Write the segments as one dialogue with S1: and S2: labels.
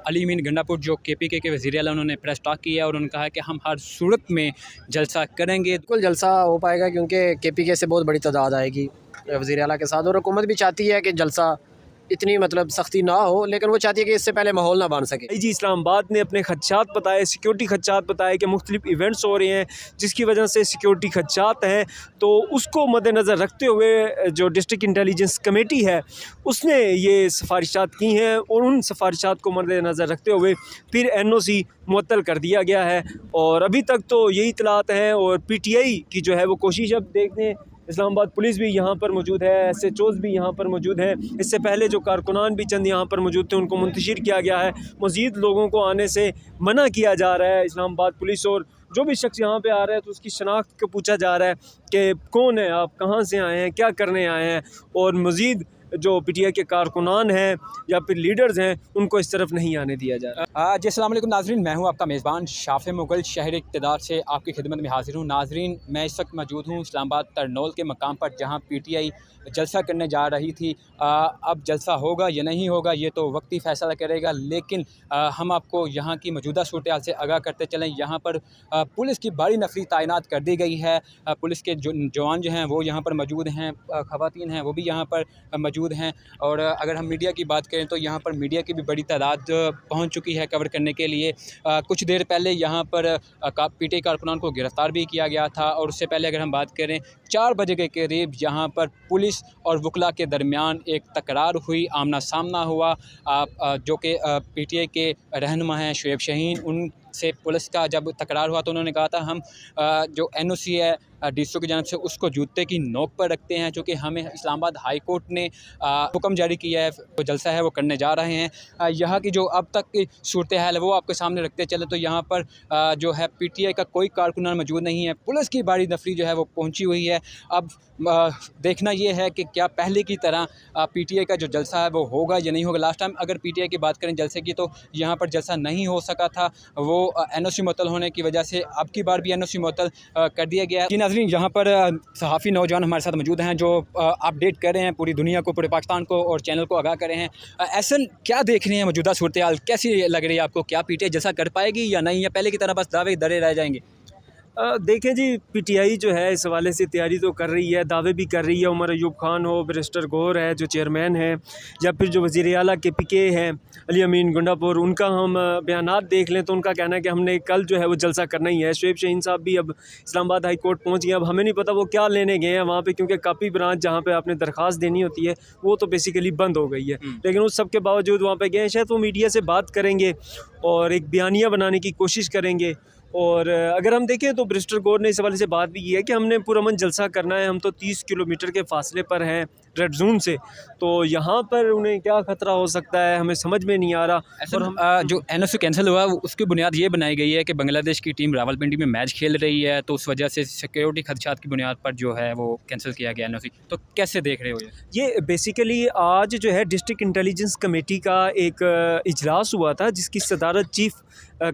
S1: अली अमीन गंडापुर जो KPK के वज़ीर आला, उन्होंने प्रेस टॉक किया और उन्होंने कहा है कि हम हर सूरत में जलसा करेंगे।
S2: बिल्कुल जलसा हो पाएगा क्योंकि KPK से बहुत बड़ी तादाद आएगी वज़ीर आला के साथ, और हुकूमत भी चाहती है कि जलसा इतनी मतलब सख्ती ना हो, लेकिन वो चाहती है कि इससे पहले माहौल ना बन सके।
S3: आईजी इस्लामाबाद ने अपने खदशात बताए, सिक्योरिटी खदशात बताए कि मुख्तलिफ इवेंट्स हो रहे हैं जिसकी वजह से सिक्योरिटी खदशात हैं, तो उसको मद्देनज़र रखते हुए जो डिस्ट्रिक्ट इंटेलिजेंस कमेटी है उसने ये सिफारिशात की हैं और उन सिफारिशात को मद्देनज़र रखते हुए फिर NOC मुअत्तल कर दिया गया है। और अभी तक तो यही इतलात हैं और PTI की जो है वो कोशिश, अब देखने इस्लामाबाद पुलिस भी यहाँ पर मौजूद है, SHOs भी यहाँ पर मौजूद हैं, इससे पहले जो कारकुनान भी चंद यहाँ पर मौजूद थे उनको मुंतशिर किया गया है, मज़ीद लोगों को आने से मना किया जा रहा है। इस्लामाबाद पुलिस और जो भी शख्स यहाँ पे आ रहा है तो उसकी शनाख्त को पूछा जा रहा है कि कौन है आप, कहाँ से आए हैं, क्या करने आए हैं, और मज़ीद जो PTI के कारकुनान हैं या फिर लीडर्स हैं उनको इस तरफ नहीं आने दिया जा रहा।
S1: जी अस्सलाम वालेकुम नाज़रीन, मैं हूं आपका मेज़बान शाफ़े मुग़ल शहर इक़्तिदार से आपकी खिदमत में हाज़िर हूं। नाज़रीन, मैं इस वक्त मौजूद हूं इस्लामाबाद तरनौल के मकाम पर जहां PTI जलसा करने जा रही थी। अब जलसा होगा या नहीं होगा ये तो वक्ती फ़ैसला करेगा, लेकिन हम आपको यहाँ की मौजूदा सूरत हाल से आगाह करते चलें। यहाँ पर पुलिस की बड़ी नफरी तैनात कर दी गई है। पुलिस के जो जवान जो हैं वो यहाँ पर मौजूद हैं, ख़वातीन हैं वो भी यहाँ पर मौजूद हैं। और अगर हम मीडिया की बात करें तो यहाँ पर मीडिया की भी बड़ी तादाद पहुँच चुकी है कवर करने के लिए। कुछ देर पहले यहाँ पर PTI कारकुनान को गिरफ़्तार भी किया गया था। और उससे पहले अगर हम बात करें 4 बजे के करीब यहाँ पर पुलिस और वकला के दरमियान एक तकरार हुई, आमना सामना हुआ। जो कि PTI के रहनुमा हैं शुएब शाहीन, उनसे पुलिस का जब तकरार हुआ तो उन्होंने कहा था हम जो NOC है DSO की जानब से उसको जूते की नोक पर रखते हैं, चूँकि हमें इस्लामाबाद हाई कोर्ट ने हुक्म जारी किया है, तो जलसा है वो करने जा रहे हैं। यहाँ की जो अब तक की सूरत हाल है वो आपके सामने रखते चले तो यहाँ पर जो है PTI का कोई कारकुनान मौजूद नहीं है। पुलिस की बड़ी नफरी जो है वो पहुँची हुई है। अब देखना ये है कि क्या पहले की तरह PTI का जो जलसा है वो होगा या नहीं होगा। लास्ट टाइम अगर PTI की बात करें जलसे की तो यहाँ पर जलसा नहीं हो सका था, वो NOC मुअत्तल होने की वजह से अब की बार भी NOC मुअत्तल कर दिया गया है। नाज़रीन, यहाँ पर सहाफ़ी नौजवान हमारे साथ मौजूद हैं जो अपडेट कर रहे हैं पूरी दुनिया को, पूरे पाकिस्तान को और चैनल को आगाह कर रहे हैं। ऐसन क्या देख रहे हैं, मौजूदा सूरत हाल कैसी लग रही है आपको? क्या PTI जैसा कर पाएगी या नहीं, या पहले की तरह बस दावे दरे रह जाएंगे?
S3: देखें जी, PTI जो है इस हवाले से तैयारी तो कर रही है, दावे भी कर रही है। उमर अयूब खान हो, बैरिस्टर गौहर है जो चेयरमैन है, या फिर जो वज़ीर आला KPK हैं अली अमीन गंडापुर, उनका हम बयानात देख लें तो उनका कहना है कि हमने कल जो है वो जलसा करना ही है। शुएब शाहीन साहब भी अब इस्लामाबाद हाई कोर्ट पहुँच गए। अब हमें नहीं पता वो क्या लेने गए हैं वहाँ पर, क्योंकि कापी ब्रांच जहाँ पर आपने दरख्वास्त देनी होती है वो तो बेसिकली बंद हो गई है, लेकिन उस सब के बावजूद वहाँ पर गए। शायद वो मीडिया से बात करेंगे और एक बयानिया बनाने की कोशिश करेंगे। और अगर हम देखें तो बैरिस्टर गौहर ने इस हवाले से बात भी की है कि हमने पुरअमन जलसा करना है, हम तो 30 किलोमीटर के फासले पर हैं रेड जोन से, तो यहाँ पर उन्हें क्या ख़तरा हो सकता है हमें समझ में नहीं आ रहा।
S1: और हम जो NOC कैंसिल हुआ उसकी बुनियाद ये बनाई गई है कि बांग्लादेश की टीम रावलपिंडी में मैच खेल रही है, तो उस वजह से सिक्योरिटी खदशात की बुनियाद पर जो है वो कैंसिल किया गया NOC। तो कैसे देख रहे हो
S3: ये बेसिकली आज जो है डिस्ट्रिक्ट इंटेलिजेंस कमेटी का एक इजलास हुआ था जिसकी सदारत चीफ़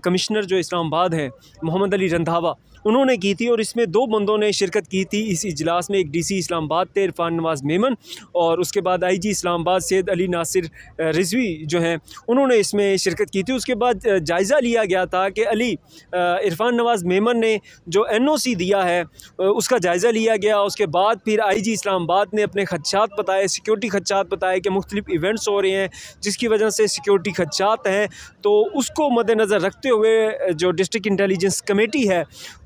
S3: कमिश्नर जो इस्लामाबाद है मोहम्मद अली रंधावा उन्होंने की थी, और इसमें 2 बंदों ने शिरकत की थी इस इजलास में। एक DC इस्लामाबाद थे इरफान नवाज़ मेमन, और उसके बाद IG इस्लामाबाद सैयद अली नासिर रिजवी जो हैं उन्होंने इसमें शिरकत की थी। उसके बाद जायज़ा लिया गया था कि इरफान नवाज़ मेमन ने जो NOC दिया है उसका जायज़ा लिया गया। उसके बाद फिर IG इस्लामाबाद ने अपने खदशात बताए, सिक्योरिटी खदशात बताए कि मुख्तलिफ इवेंट्स हो रहे हैं जिसकी वजह से सिक्योरिटी खदशात हैं, तो उसको मद्देनज़र रखते हुए जो डिस्ट्रिक्ट इंटेलिजेंस कमेटी है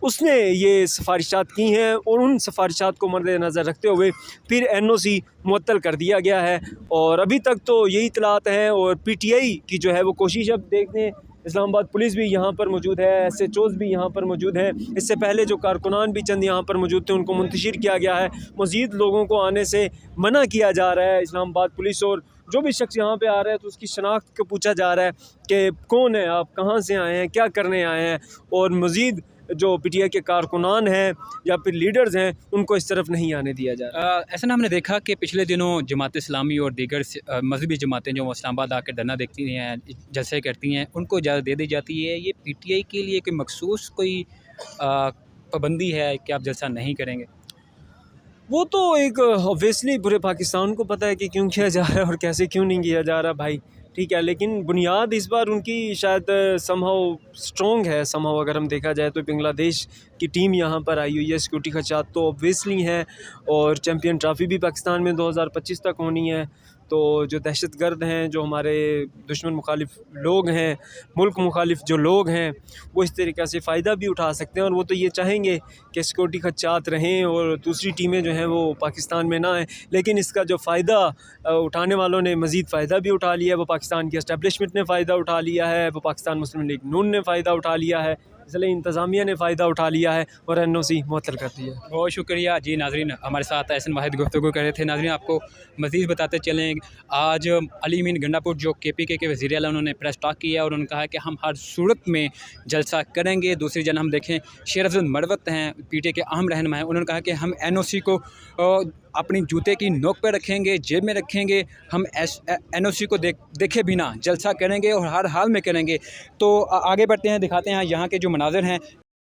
S3: उसने ये सिफारिशात की हैं और उन सिफारिशात को मद्देनज़र रखते हुए फिर NOC मुअत्तल कर दिया गया है। और अभी तक तो यही इतलात हैं और PTI की जो है वो कोशिश, अब देखने इस्लामाबाद पुलिस भी यहाँ पर मौजूद है, SHOs भी यहाँ पर मौजूद हैं, इससे पहले जो कारकुनान भी चंद यहाँ पर मौजूद थे उनको मुंतशिर किया गया है, मज़ीद लोगों को आने से मना किया जा रहा है। इस्लामाबाद पुलिस और जो भी शख्स यहाँ पे आ रहा है तो उसकी शनाख्त को पूछा जा रहा है कि कौन है आप, कहाँ से आए हैं, क्या करने आए हैं, और मज़ीद जो PTI के कारकुनान हैं या फिर लीडर्स हैं उनको इस तरफ नहीं आने दिया जा रहा।
S1: ऐसा ना हमने देखा कि पिछले दिनों जमात इस्लामी और दीगर मजहबी जमातें जो इस्लामाबाद आकर धरना देखती हैं, जलसे करती हैं, उनको इजाज़त दे दी जाती है। ये PTI के लिए कोई मखसूस कोई पाबंदी है कि आप जलसा नहीं करेंगे?
S3: वो तो एक ऑब्वियसली पूरे पाकिस्तान को पता है कि क्यों किया जा रहा है और कैसे क्यों नहीं किया जा रहा भाई, ठीक है, लेकिन बुनियाद इस बार उनकी शायद समहाउ स्ट्रॉन्ग है। समहाउ अगर हम देखा जाए तो बांग्लादेश की टीम यहाँ पर आई हुई है, सिक्योरिटी खदशात तो ऑब्वियसली हैं, और चैम्पियन ट्रॉफ़ी भी पाकिस्तान में 2025 तक होनी है। तो जो दहशतगर्द हैं, जो हमारे दुश्मन मुखालिफ लोग हैं, मुल्क मुखालिफ जो लोग हैं, वो इस तरीक़े से फ़ायदा भी उठा सकते हैं, और वो तो ये चाहेंगे कि सिक्योरिटी खदशात रहें और दूसरी टीमें जो हैं वो पाकिस्तान में ना आएँ। लेकिन इसका जो फ़ायदा उठाने वालों ने मज़ीद फ़ायदा भी उठा लिया है, वो पाकिस्तान की एस्टेब्लिशमेंट ने फ़ायदा उठा लिया है, वो पाकिस्तान मुस्लिम लीग नून ने फ़ायदा उठा लिया है, इसलिए इंतज़ामिया ने फ़ायदा उठा लिया है और NOC मुअत्तल कर दी है।
S1: बहुत शुक्रिया जी। नाज़रीन, हमारे साथ एहसन वाहिद गुफ्तगू कर रहे थे। नाज़रीन, आपको मज़ीद बताते चलें, आज अली अमीन गंडापुर जो KPK के वज़ीर आला, उन्होंने प्रेस टॉक किया और उन्होंने कहा कि हम हर सूरत में जलसा करेंगे। दूसरी जन हम देखें, शेर अफजल मरवत हैं, PTI के अहम रहनुमा हैं, उन्होंने कहा कि हम NOC को अपनी जूते की नोक पर रखेंगे, जेब में रखेंगे, हम NOC को देखे बिना जलसा करेंगे और हर हाल में करेंगे। तो आगे बढ़ते हैं, दिखाते हैं यहाँ के जो मनाज़र हैं।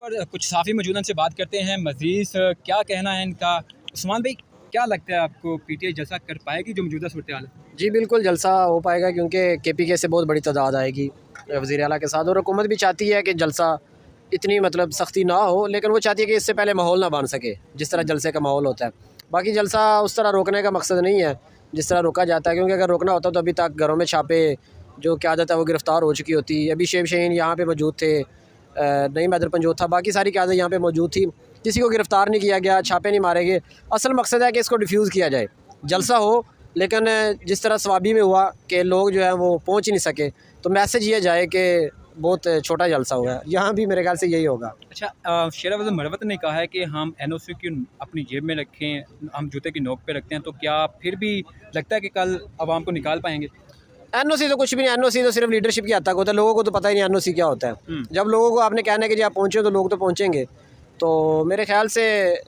S1: पर कुछ साफ़ी मौजूद से बात करते हैं, मज़ीद क्या कहना है इनका। उस्मान भाई, क्या लगता है आपको, PTI जलसा कर पाएगी जो मौजूदा सूरत हाल है?
S2: जी बिल्कुल जलसा हो पाएगा, क्योंकि KPK से बहुत बड़ी तादाद आएगी वज़ीर आला के साथ, और हुकूमत भी चाहती है कि जलसा इतनी मतलब सख्ती ना हो, लेकिन वो चाहती है कि इससे पहले माहौल ना बन सके जिस तरह जलसे का माहौल होता है। बाकी जलसा उस तरह रोकने का मकसद नहीं है जिस तरह रोका जाता है, क्योंकि अगर रोकना होता तो अभी तक घरों में छापे जो क़यादत है वो गिरफ़्तार हो चुकी होती। अभी शेब शहीन यहाँ पे मौजूद थे, नईम हैदर पंजोत था, बाकी सारी क़यादत यहाँ पे मौजूद थी, किसी को गिरफ़्तार नहीं किया गया, छापे नहीं मारे गए। असल मकसद है कि इसको डिफ्यूज़ किया जाए, जलसा हो, लेकिन जिस तरह स्वाबी में हुआ कि लोग जो है वो पहुँच ही नहीं सके, तो मैसेज ये जाए कि बहुत छोटा जलसा हुआ है। यहाँ भी मेरे ख्याल से यही होगा।
S1: अच्छा, शेर अफजल मरवत ने कहा है कि हम NOC की अपनी जेब में रखें, हम जूते की नोक पे रखते हैं, तो क्या फिर भी लगता है कि कल आवाम को निकाल पाएंगे?
S2: NOC तो कुछ भी नहीं, NOC तो सिर्फ लीडरशिप की हद तक होता है, लोगों को तो पता ही नहीं NOC क्या होता है। जब लोगों को आपने कहना है कि जी आप पहुँचे, तो लोग तो पहुँचेंगे। तो मेरे ख्याल से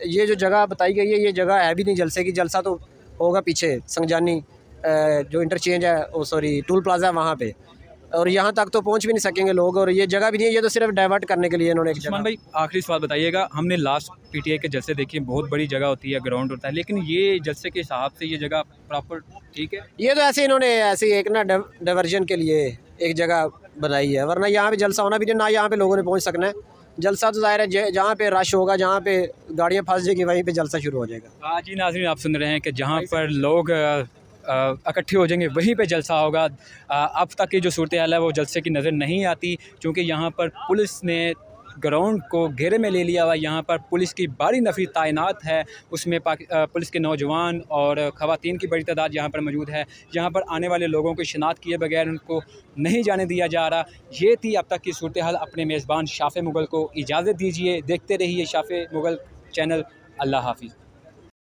S2: ये जो जगह बताई गई है, ये जगह है भी नहीं जलसे की। जलसा तो होगा पीछे संगजानी जो इंटरचेंज है, ओ सॉरी टूल प्लाजा है वहाँ पे, और यहाँ तक तो पहुँच भी नहीं सकेंगे लोग, और ये जगह भी नहीं है, ये तो सिर्फ डाइवर्ट करने के लिए इन्होंने एक
S1: उस्मान
S2: जगह।
S1: भाई, आखिरी सवाल बताइएगा, हमने लास्ट PTI के जलसे देखे, बहुत बड़ी जगह होती है, ग्राउंड होता है, लेकिन ये जलसे के हिसाब से ये जगह प्रॉपर ठीक है?
S2: ये तो ऐसे इन्होंने ऐसे एक ना डाइवर्जन के लिए एक जगह बनाई है, वरना यहाँ पे जलसा होना भी नहीं, ना यहाँ पे लोगों ने पहुँच सकना है। जलसा तो ज़ाहिर है जहाँ पे रश होगा, जहाँ पे गाड़ियाँ फंस जाएगी, वहीं पे जलसा शुरू हो जाएगा।
S1: हाँ जी नाज़रीन, आप सुन रहे हैं कि जहाँ पर लोग इकट्ठे हो जाएंगे वहीं पे जलसा होगा। अब तक की जो सूरत हाल है वो जलसे की नज़र नहीं आती, क्योंकि यहाँ पर पुलिस ने ग्राउंड को घेरे में ले लिया हुआ। यहाँ पर पुलिस की भारी नफरी तैनात है, उसमें पुलिस के नौजवान और ख़वातीन की बड़ी तादाद यहाँ पर मौजूद है। यहाँ पर आने वाले लोगों की शिनाख्त किए बगैर उनको नहीं जाने दिया जा रहा। ये थी अब तक की सूरत हाल। अपने मेज़बान शाफ़े मुग़ल को इजाज़त दीजिए, देखते रहिए शाफ़े मुग़ल चैनल। अल्लाह हाफ़िज़।